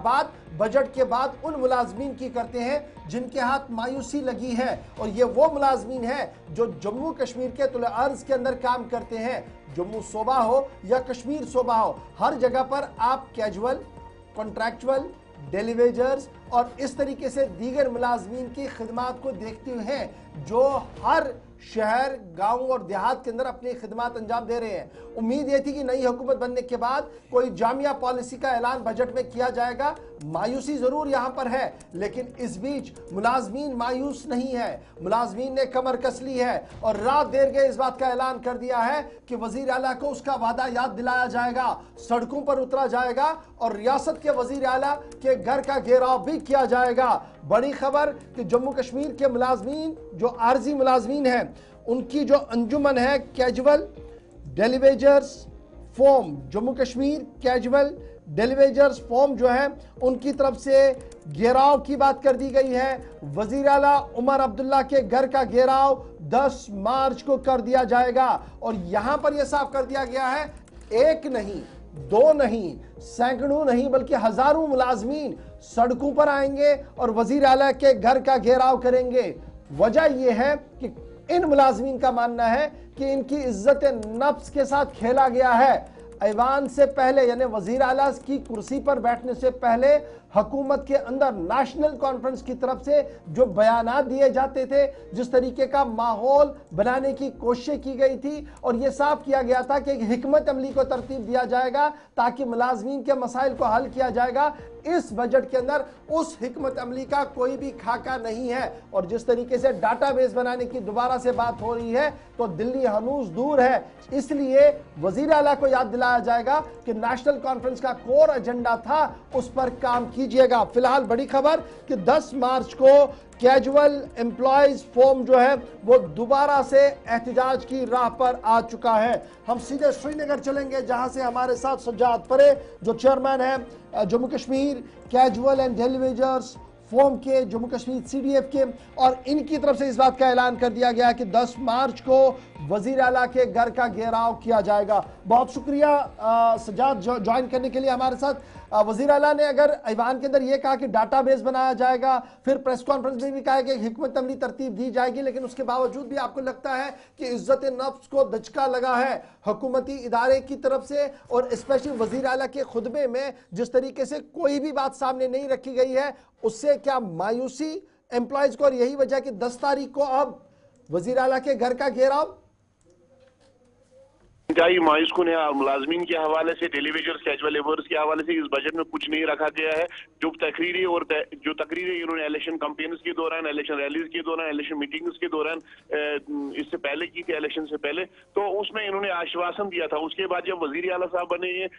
बात बजट के बाद उन मुलाजमीन की करते हैं जिनके हाथ मायूसी लगी है, और ये वो मुलाजमीन है जो जम्मू कश्मीर के तुल अर्ज के अंदर काम करते हैं। जम्मू सूबा हो या कश्मीर सूबा हो, हर जगह पर आप कैजुअल, कॉन्ट्रैक्चुअल, डेली वेजर्स और इस तरीके से दीगर मुलाजमीन की खिदमात को देखते हैं जो हर शहर, गांव और देहात के अंदर अपनी खिदमात अंजाम दे रहे हैं। उम्मीद ये थी कि नई हुकूमत बनने के बाद कोई जामिया पॉलिसी का ऐलान बजट में किया जाएगा। मायूसी जरूर यहां पर है, लेकिन इस बीच मुलाजमीन मायूस नहीं है। मुलाजमीन ने कमर कस ली है और रात देर के इस बात का ऐलान कर दिया है कि वजीर आला को उसका वादा याद दिलाया जाएगा, सड़कों पर उतरा जाएगा और रियासत के वजीर आला के घर का घेराव भी किया जाएगा। बड़ी खबर कि जम्मू कश्मीर के मुलाजमीन जो आर्जी मुलाजमीन हैं, उनकी जो अंजुमन है casual daily wagers form, Jammu Kashmir casual daily wagers form जो है उनकी तरफ से घेराव की बात कर दी गई है। वजीर आला उमर अब्दुल्ला के घर का घेराव 10 मार्च को कर दिया जाएगा और यहां पर यह साफ कर दिया गया है, एक नहीं, दो नहीं, सैकड़ों नहीं, बल्कि हजारों मुलाजमीन सड़कों पर आएंगे और वजीर आला के घर का घेराव करेंगे। वजह यह है कि इन मुलाजमीन का मानना है कि इनकी इज्जत नफ्स के साथ खेला गया है। ऐवान से पहले यानी वजीर आला की कुर्सी पर बैठने से पहले हुकूमत के अंदर नेशनल कॉन्फ्रेंस की तरफ से जो बयानात दिए जाते थे, जिस तरीके का माहौल बनाने की कोशिश की गई थी और यह साफ किया गया था कि एक हिकमत अमली को तरतीब दिया जाएगा ताकि मुलाजमीन के मसाइल को हल किया जाएगा। इस बजट के अंदर उस हिकमत अमली का कोई भी खाका नहीं है और जिस तरीके से डाटाबेस बनाने की दोबारा से बात हो रही है तो दिल्ली हनूज दूर है। इसलिए वजीर आला को याद दिलाया जाएगा कि नेशनल कॉन्फ्रेंस का कोर एजेंडा था, उस पर काम कीजिएगा। फिलहाल बड़ी खबर कि 10 मार्च को कैजुअल एम्प्लॉयज फॉर्म जो है वो दोबारा से एहतजाज की राह पर आ चुका है। हम सीधे श्रीनगर चलेंगे जहां से हमारे साथ सज्जाद परे जो चेयरमैन है Jammu Kashmir casual and daily wagers form के, जम्मू कश्मीर CDF के, और इनकी तरफ से इस बात का ऐलान कर दिया गया कि 10 मार्च को वजीर आला के घर का घेराव किया जाएगा। बहुत शुक्रिया सज्जाद ज्वाइन करने के लिए हमारे साथ। वजीर आला ने अगर ऐवान के अंदर यह कहा कि डाटाबेस बनाया जाएगा, फिर प्रेस कॉन्फ्रेंस में भी कहा कि हिकमत अमली तरतीब दी जाएगी, लेकिन उसके बावजूद भी आपको लगता है कि इज्जत नफ्स को दचका लगा है हुकूमती इदारे की तरफ से और स्पेशली वजीर आला के खुतबे में जिस तरीके से कोई भी बात सामने नहीं रखी गई है, उससे क्या मायूसी एम्प्लॉयज को, और यही वजह कि 10 तारीख को अब वजीर आला के घर का घेराव मायूस कुन है। मुलाजमीन के हवाले से, डेलीवेजर्स, कैजुअल लेबर्स के हवाले से इस बजट में कुछ नहीं रखा गया है। जो तकरीरें इन्होंने इलेक्शन कैंपेन्स के दौरान, इलेक्शन रैलीज के दौरान, इलेक्शन मीटिंग्स के दौरान इससे पहले की थी, इलेक्शन से पहले, तो उसमें इन्होंने आश्वासन दिया था। उसके बाद जब वजीर आला साहब बने, ये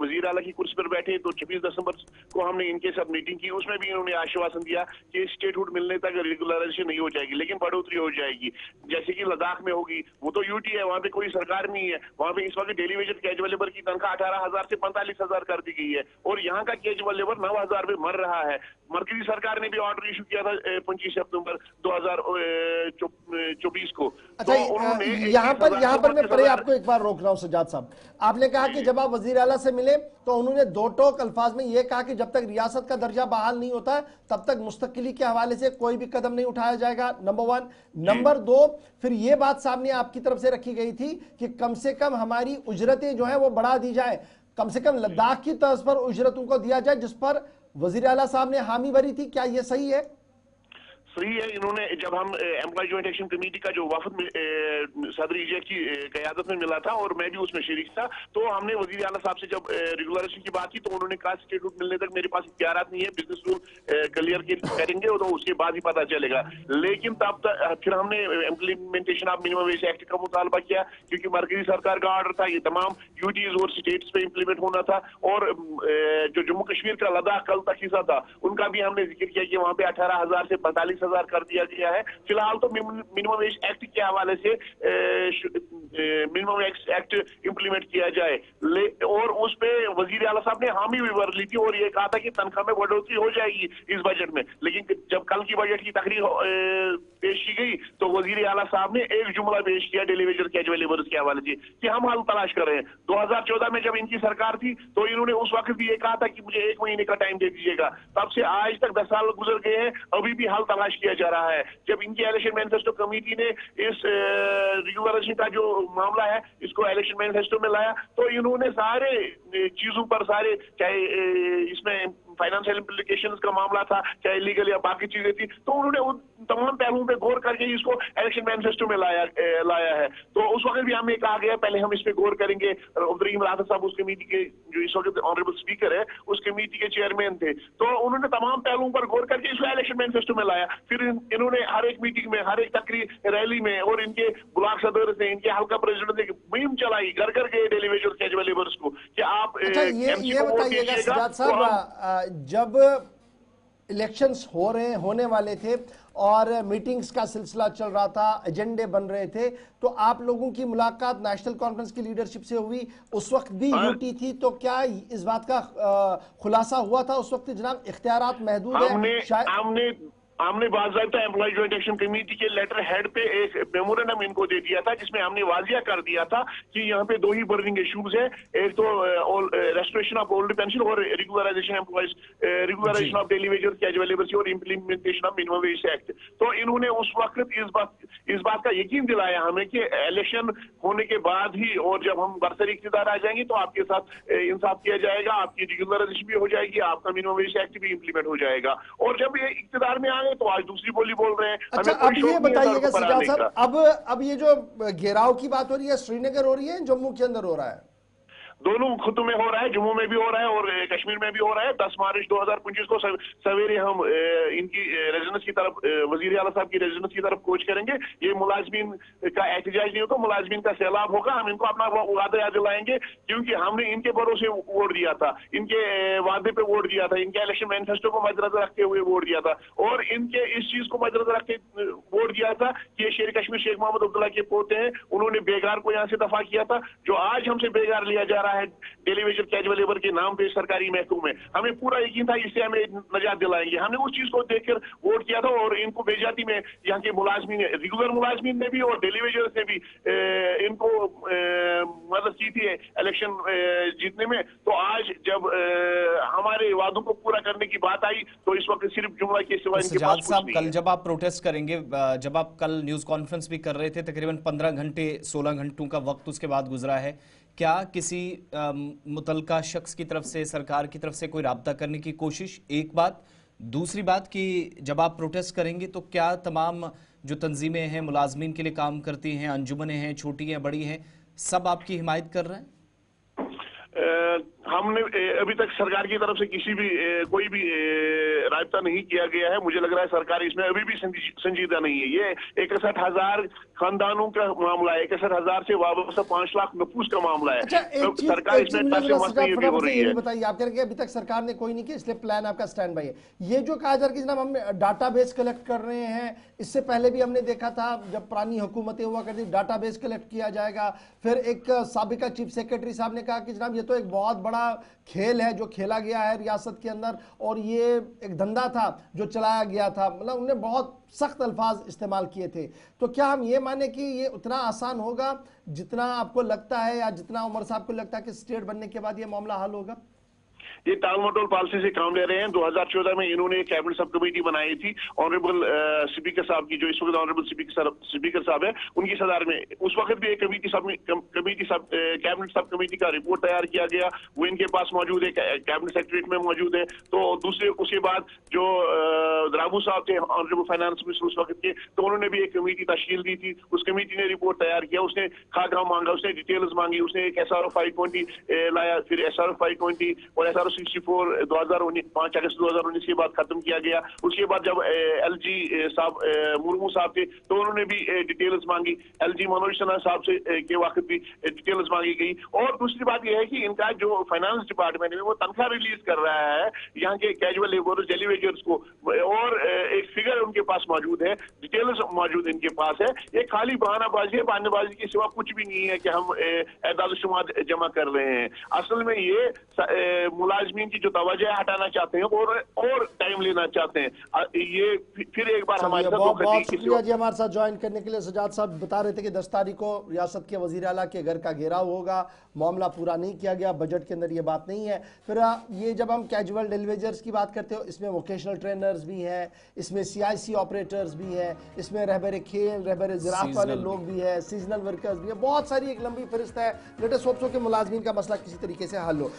वजीर आला की कुर्सी पर बैठे, तो 26 दिसंबर को हमने इनके साथ मीटिंग की। उसमें भी इन्होंने आश्वासन दिया कि स्टेटहुड मिलने तक रेगुलराइजेशन नहीं हो जाएगी, लेकिन बढ़ोतरी हो जाएगी, जैसे कि लद्दाख में होगी। वो तो यूटी है, वहां पे कोई सरकार नहीं है। वहां पे इस वक्त डेलीवेजर कैजुअल लेबर की तनख्वाह 18,000 से 45,000 कर दी गई है और यहाँ का कैजुअल लेबर 9,000 में मर रहा है। मरकजी सरकार ने भी ऑर्डर इशू किया था 25 सितंबर 2024 को। अच्छा, तो यहाँ पर मैं परे आपको एक बार रोक रहा हूँ सज्जाद साहब। आपने कहा कि जब आप वजीर आला से मिले तो उन्होंने दो टोक अल्फाज में यह कहा कि जब तक रियासत का दर्जा बहाल नहीं होता है तब तक मुस्तकिली के हवाले से कोई भी कदम नहीं उठाया जाएगा, नंबर 1। नंबर 2, फिर यह बात सामने आपकी तरफ से रखी गई थी कि कम से कम हमारी उजरतें जो है वो बढ़ा दी जाए, कम से कम लद्दाख की तर्ज पर उजरतों को दिया जाए, जिस पर वजीर आला साहब ने हामी भरी थी। क्या यह सही है? सही है। इन्होंने, जब हम एम्प्लॉय जॉइंट एक्शन कमेटी का जो वफद सदर इजेक की क़यादत में मिला था और मैं भी उसमें शरीक था, तो हमने वजीर आला साहब से जब रेगुलराइजेशन की बात की तो उन्होंने कहा स्टेटहुड मिलने तक मेरे पास इख्तियारात नहीं है, बिजनेस रूल क्लियर करेंगे और तो उसके बाद ही पता चलेगा। लेकिन तब तक फिर हमने implementation of minimum wage act का मुतालबा किया, क्योंकि मरकजी सरकार का ऑर्डर था, ये तमाम यूटीज और स्टेट्स पे इम्प्लीमेंट होना था। और जो जम्मू कश्मीर का लद्दाख कल तक हिस्सा था, उनका भी हमने जिक्र किया कि वहां पे 18,000 से 45,000 22,000 कर दिया गया है। फिलहाल तो मिनिमम वेज एक्ट के हवाले से मिनिमम एक्ट इंप्लीमेंट किया जाए, और उस पे वजीर आला साहब ने हामी भी भर ली थी और ये कहा था कि तनख्वाह में बढ़ोतरी हो जाएगी इस बजट में। लेकिन जब कल की बजट की तकरीर पेश की गई तो वजीर आला साहब ने एक जुमला पेश किया डेलीवेजर कैजुअल लेबर्स के हवाले से कि हम हल तलाश कर रहे हैं। 2014 में जब इनकी सरकार थी तो इन्होंने उस वक्त भी ये कहा था कि मुझे 1 महीने का टाइम दे दीजिएगा। तब से आज तक 10 साल गुजर गए हैं, अभी भी हल तलाश किया जा रहा है। जब इनकी इलेक्शन मैनिफेस्टो कमेटी ने इस रेगुलराइजेशन का जो मामला है इसको इलेक्शन मैनिफेस्टो में लाया तो इन्होंने सारे चीजों पर, सारे चाहे इसमें फाइनेंशियल इम्प्लीकेशंस का मामला था, चाहे लीगल या बाकी चीजें थी, तो उन्होंने उन तमाम पहलुओं पे गौर करके इसको इलेक्शन मैनिफेस्टो में लाया है। तो उस वक्त भी हमें कहा गया पहले हम इस पे गौर करेंगे। अब्दुर्रहीम राफत साहब उस कमेटी के जो इस वक्त ऑनरेबल स्पीकर है उस कमेटी के चेयरमैन थे, तो उन्होंने तमाम पहलुओं पर गौर करके इसको इलेक्शन मैनिफेस्टो में लाया। फिर इन्होंने हर एक मीटिंग में, हर एक तकरीर रैली में और इनके ब्लॉक सदर ने, इनके हल्का प्रेसिडेंट ने मुहिम चलाई, घर घर गए डेलीवेजर कैजुअल लेबर्स को कि आप ये बताइएगा सजाद साहब, जब इलेक्शंस होने वाले थे और मीटिंग्स का सिलसिला चल रहा था, एजेंडे बन रहे थे, तो आप लोगों की मुलाकात नेशनल कॉन्फ्रेंस की लीडरशिप से हुई, उस वक्त भी यूटी थी, तो क्या इस बात का खुलासा हुआ था उस वक्त जनाब इख्तियारात महदूद है? हमने बाज़ाब्ता एम्प्लॉय ज्वाइंट एक्शन कमेटी के लेटर हेड पे एक मेमोरेंडम इनको दे दिया था जिसमें हमने वाजिया कर दिया था कि यहाँ पे 2 ही बर्निंग इश्यूज है, एक तो रेस्टोरेशन ऑफ ओल्ड पेंशन और regularisation employees, regularisation of daily wages casual labours और implementation of minimum wage act. तो इन्होंने उस वक्त इस बात का यकीन दिलाया हमें कि इलेक्शन होने के बाद ही और जब हम बरसरी इख्तियार आ जाएंगे तो आपके साथ इंसाफ किया जाएगा, आपकी रेगुलराइजेशन भी हो जाएगी, आपका मिनिमम वेज एक्ट भी इंप्लीमेंट हो जाएगा। और जब ये इख्तियार में आ गए तो आज दूसरी बोली बोल रहे हैं। अच्छा, अब ये बताइएगा सजाद साहब, अब ये जो घेराव की बात हो रही है श्रीनगर हो रही है, जम्मू के अंदर हो रहा है? दोनों खुद में हो रहा है, जम्मू में भी हो रहा है और कश्मीर में भी हो रहा है। 10 मार्च 2025 को सवेरे हम इनकी रेजिडेंस की तरफ, वजीर आला साहब की रेजिडेंस की तरफ कोच करेंगे। ये मुलाजमीन का एहतजाज नहीं होगा, मुलाजमीन का सैलाब होगा। हम इनको अपना वादा याद दिलाएंगे क्योंकि हमने इनके भरोसे वोट दिया था, इनके वादे पे वोट दिया था, इनके इलेक्शन मैनिफेस्टो को मद्देनजर रखते हुए वोट दिया था और इनके इस चीज को मद्देनजर रखते वोट दिया था कि ये शेर कश्मीर शेख मोहम्मद अब्दुल्ला के पोते हैं। उन्होंने बेगार को यहाँ से दफा किया था, जो आज हमसे बेगार लिया जा रहा है डेलीवेजर कैजुअल लेबर के नाम पे सरकारी महकूम में, हमें पूरा यकीन था इससे हमें नजात दिलाएंगे। हमने उस चीज को देखकर वोट किया था और इनको बेजाती में यहाँ के मुलाजमीन, रेगुलर मुलाजमीन ने भी और डेलीवेजर ने भी इनको मदद की थी इलेक्शन जीतने में। तो आज जब हमारे वादों को पूरा करने की बात आई तो इस वक्त सिर्फ जुमला के सिवा इनके पास कुछ नहीं है। कल जब आप प्रोटेस्ट करेंगे, जब आप कल न्यूज कॉन्फ्रेंस भी कर रहे थे, तकरीबन 15 घंटे 16 घंटों का वक्त उसके बाद गुजरा है, क्या किसी मुतलका शख्स की तरफ से, सरकार की तरफ से कोई राब्ता करने की कोशिश? एक बात। दूसरी बात कि जब आप प्रोटेस्ट करेंगे तो क्या तमाम जो तंजीमें हैं, मुलाजमीन के लिए काम करती हैं, अंजुमनें हैं, छोटी हैं, बड़ी हैं, सब आपकी हिमायत कर रहे हैं? हमने अभी तक सरकार की तरफ से किसी भी कोई भी राब्ता नहीं किया गया है। मुझे लग रहा है सरकार इसमें अभी भी संजीदा नहीं है। ये 61,000 खानदानों का मामला है, 61,000 से वाबस्ता 5 लाख नफूस का मामला है। तो सरकार इसमें ये बताइए, आप कह रहे हैं अभी तक सरकार ने कोई नहीं किया इसलिए प्लान आपका स्टैंड बाई है। ये जो कहा जा रहा है कि जनाब हम डाटाबेस कलेक्ट कर रहे हैं, इससे पहले भी हमने देखा था जब पुरानी हुकूमतें हुआ करती, डाटाबेस कलेक्ट किया जाएगा। फिर एक साबिका चीफ सेक्रेटरी साहब ने कहा कि जनाब ये तो एक बहुत बड़ा खेल है जो खेला गया है रियासत के अंदर और ये एक धंधा था जो चलाया गया था, मतलब उन्होंने बहुत सख्त अल्फाज इस्तेमाल किए थे। तो क्या हम ये माने कि ये उतना आसान होगा जितना आपको लगता है या जितना उमर साहब को लगता है कि स्टेट बनने के बाद ये मामला हल होगा? ये टाल मटोल पॉलिसी से काम ले रहे हैं। 2014 में इन्होंने एक कैबिनेट सब कमेटी बनाई थी, ऑनरेबल स्पीकर साहब की, जो इस वक्त ऑनरेबल स्पीकर साहब है, उनकी सदारत में। उस वक्त भी एक कैबिनेट सब कमेटी का रिपोर्ट तैयार किया गया, वो इनके पास मौजूद है, कैबिनेट सेक्रेटरीट में मौजूद है। तो उसके बाद जो द्राबू साहब थे ऑनरेबल फाइनेंस मिनिस्टर उस वक्त के, तो उन्होंने भी एक कमेटी तश्कील दी थी। उस कमेटी ने रिपोर्ट तैयार किया, उसने खाका मांगा, उसने डिटेल्स मांगी, उसने एक SRO 520 लाया, फिर SRO 520 और SRO 64 2019 5 अगस्त 2019 के बाद खत्म किया गया। उसके बाद जब LG साहब मुर्मू साहब थे तो उन्होंने भी डिटेल्स मांगी, LG मनोज सिन्हा साहब से के वक्त भी डिटेल्स मांगी गई। और दूसरी बात यह है कि इनका जो फाइनेंस डिपार्टमेंट है वो तनख्वाह रिलीज कर रहा है यहाँ के कैजुअल लेबरर्स, डेली वेजर्स को, और एक फिगर उनके पास मौजूद है, डिटेल्स मौजूद इनके पास है। ये खाली बहानाबाजी है, बहानेबाजी के सिवा कुछ भी नहीं है कि हम एदाद शुमार जमा कर रहे हैं। असल में ये मुलाजमीन की जो तवज्जो हटाना चाहते हैं और टाइम लेना चाहते हैं। ये फिर एक बार हमारे साथ बहुत शुक्रिया जी हमारे साथ ज्वाइन करने के लिए। सजाद साहब बता रहे थे कि 10 तारीख को रियासत के वजीर आला के घर का घेराव होगा, मामला पूरा नहीं किया गया, बजट के अंदर ये बात नहीं है। फिर ये जब हम कैजुअल डेलीवेजर्स की बात करते हो, इसमें वोकेशनल ट्रेनर्स भी हैं, इसमें CIC ऑपरेटर्स भी हैं, इसमें रहबर खेल, रहबर ज़राअत वाले लोग भी हैं, सीजनल वर्कर्स भी हैं, बहुत सारी एक लंबी फहरिस्त है। लेटेस्ट होप्स हो कि मुलाजमीन का मसला किसी तरीके से हल हो।